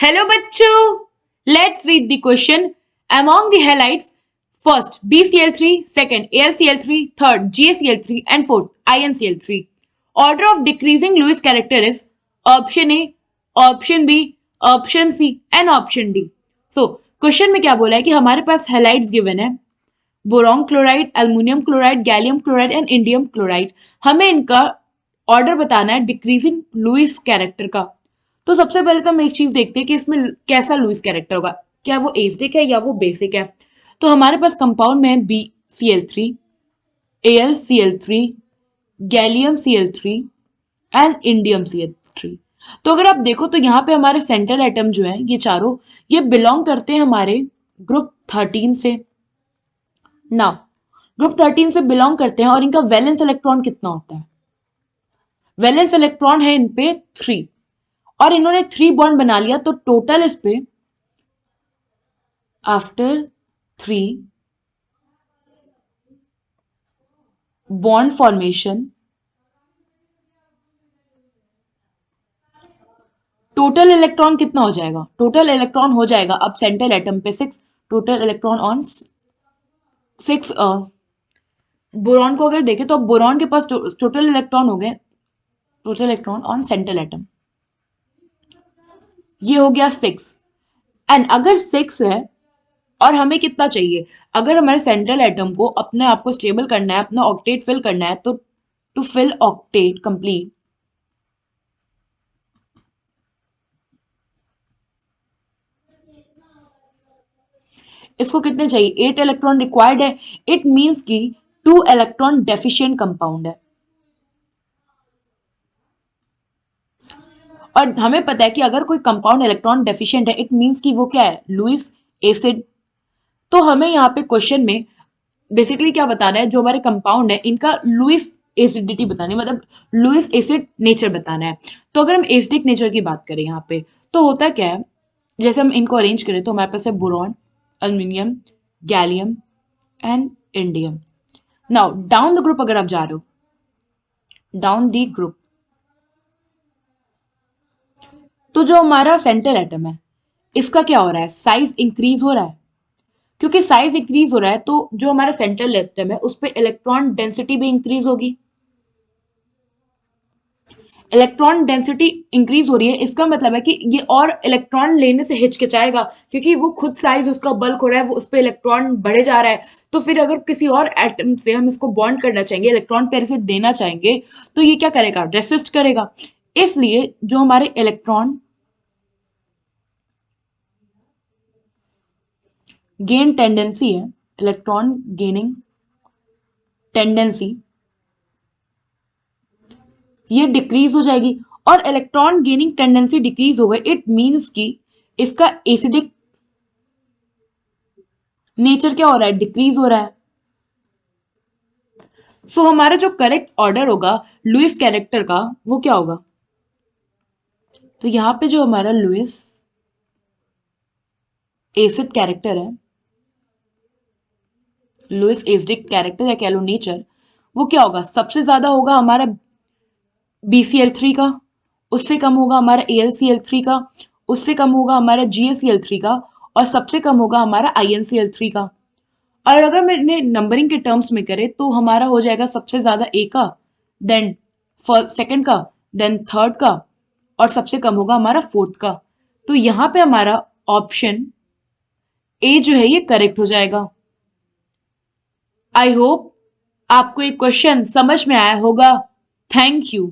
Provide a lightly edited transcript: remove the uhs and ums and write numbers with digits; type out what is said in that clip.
Hello bachcho, let's read the question. Among the halides, first BCl3, second AlCl3, third GaCl3 and fourth InCl3. Order of decreasing Lewis character is option A, option B, option C and option D. So question में क्या बोला है कि हमारे पास halides given है, boron chloride, aluminium chloride, gallium chloride and indium chloride. हमें इनका order बताना है डिक्रीजिंग लुइस कैरेक्टर का. तो सबसे पहले तो हम एक चीज देखते हैं कि इसमें कैसा लुइस कैरेक्टर होगा, क्या वो एसिडिक है या वो बेसिक है. तो हमारे पास कंपाउंड में है BCl3, AlCl3, gallium Cl3 and indium Cl3. तो अगर आप देखो तो यहाँ पे हमारे सेंट्रल एटम जो है ये चारों ये बिलोंग करते हैं हमारे ग्रुप 13 से. नाउ ग्रुप 13 से बिलोंग करते हैं और इनका वैलेंस इलेक्ट्रॉन कितना होता है? वैलेंस इलेक्ट्रॉन है इन पे 3 और इन्होंने 3 बॉन्ड बना लिया. तो टोटल इस पे after 3 bond formation total electron कितना हो जाएगा? टोटल इलेक्ट्रॉन हो जाएगा अब सेंट्रल एटम पे 6. Total electron on 6. बोरॉन को अगर देखें तो बोरॉन के पास टोटल इलेक्ट्रॉन हो गए, total electron on central atom ये हो गया 6. एंड अगर 6 है और हमें कितना चाहिए, अगर हमारे सेंट्रल एटम को अपने आप को स्टेबल करना है, अपना ऑक्टेट फिल करना है, तो टू फिल ऑक्टेट कंप्लीट इसको कितने चाहिए? 8 इलेक्ट्रॉन रिक्वायर्ड है. इट मींस कि 2 इलेक्ट्रॉन डेफिशिएंट कंपाउंड है. और हमें पता है कि अगर कोई कंपाउंड इलेक्ट्रॉन डेफिशिएंट है इट मींस कि वो क्या है? Lewis acid. तो हमें यहाँ पे क्वेश्चन में बेसिकली क्या बताना है, जो हमारे कंपाउंड है इनका लुइस एसिडिटी बतानी है, मतलब लुइस एसिड नेचर बताना है. तो अगर हम एसिडिक नेचर की बात करें यहाँ पे तो होता क्या है, जैसे हम इनको अरेंज करें तो हमारे पास है boron, aluminium, gallium and indium. Now down the group अगर आप जा रहे हो, डाउन द ग्रुप, तो जो हमारा सेंट्रल एटम है इसका क्या हो रहा है? साइज इंक्रीज हो रहा है. क्योंकि साइज इंक्रीज हो रहा है तो जो हमारा सेंट्रल एटम है उस पर इलेक्ट्रॉन डेंसिटी भी इंक्रीज होगी. इलेक्ट्रॉन डेंसिटी इंक्रीज हो रही है, इसका मतलब है कि ये और इलेक्ट्रॉन लेने से हिचकिचाएगा क्योंकि वो खुद साइज उसका बल्क हो रहा है, वो उस पर इलेक्ट्रॉन बढ़े जा रहा है. तो फिर अगर किसी और एटम से हम इसको बॉन्ड करना चाहेंगे, इलेक्ट्रॉन पेयर से देना चाहेंगे, तो ये क्या करेगा? रेसिस्ट करेगा. इसलिए जो हमारे इलेक्ट्रॉन गेन टेंडेंसी है, इलेक्ट्रॉन गेनिंग टेंडेंसी ये डिक्रीज हो जाएगी. और इलेक्ट्रॉन गेनिंग टेंडेंसी डिक्रीज हो गई इट मींस कि इसका एसिडिक नेचर क्या हो रहा है? डिक्रीज हो रहा है. सो हमारा जो करेक्ट ऑर्डर होगा लुइस कैरेक्टर का वो क्या होगा? तो यहां पे जो हमारा लुइस एसिड कैरेक्टर है, लुइस एसिडिक कैरेक्टर या कह लो नेचर, वो क्या होगा? सबसे ज्यादा होगा हमारा BCl3 का, उससे कम होगा हमारा AlCl3 का, उससे कम होगा हमारा GaCl3 का और सबसे कम होगा हमारा InCl3 का. और अगर मैंने नंबरिंग के टर्म्स में करे तो हमारा हो जाएगा सबसे ज्यादा A का, देन सेकंड का, देन थर्ड का और सबसे कम होगा हमारा फोर्थ का. तो यहां पे हमारा ऑप्शन A जो है ये करेक्ट हो जाएगा. आई होप आपको ये क्वेश्चन समझ में आया होगा. Thank you.